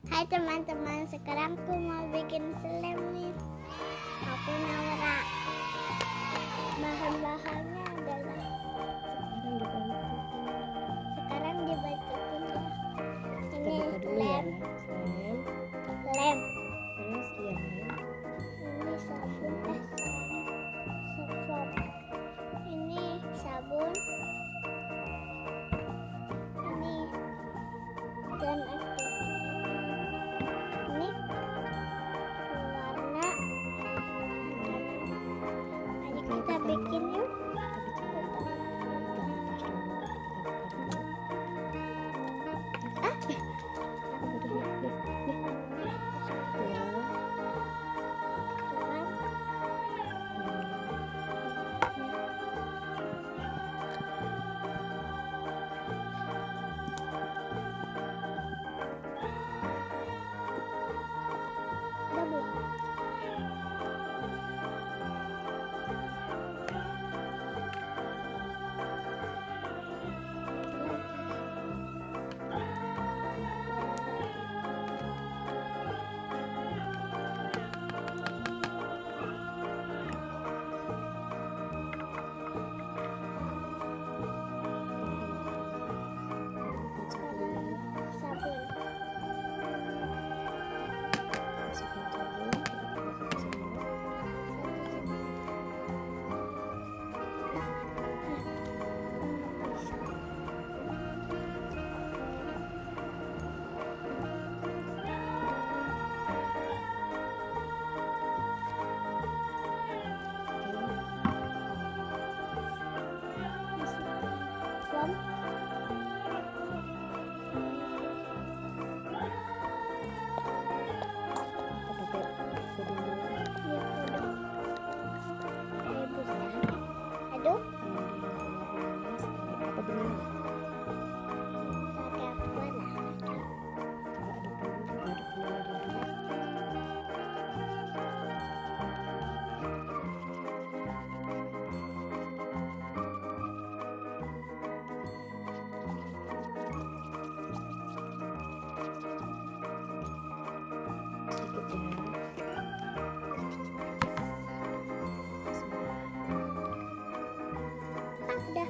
Hai teman-teman, sekarang aku mau bikin slime nih. Aku Naura. Bahan-bahannya adalah sekarang dibantu Bunda. Ini lem, lem. Terus yang Ini sabun, sabun. Ini sabun. Ini dan ini warna. Ayo kita bikin yuk. Aduk. Udah.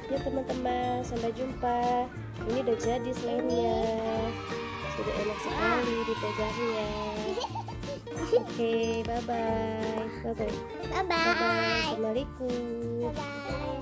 Ya teman-teman, sampai jumpa. Ini udah jadi slemnya. Sudah enak sekali dipegangnya. Oke, bye bye. Bye bye. Bye bye. Assalamualaikum. Bye bye.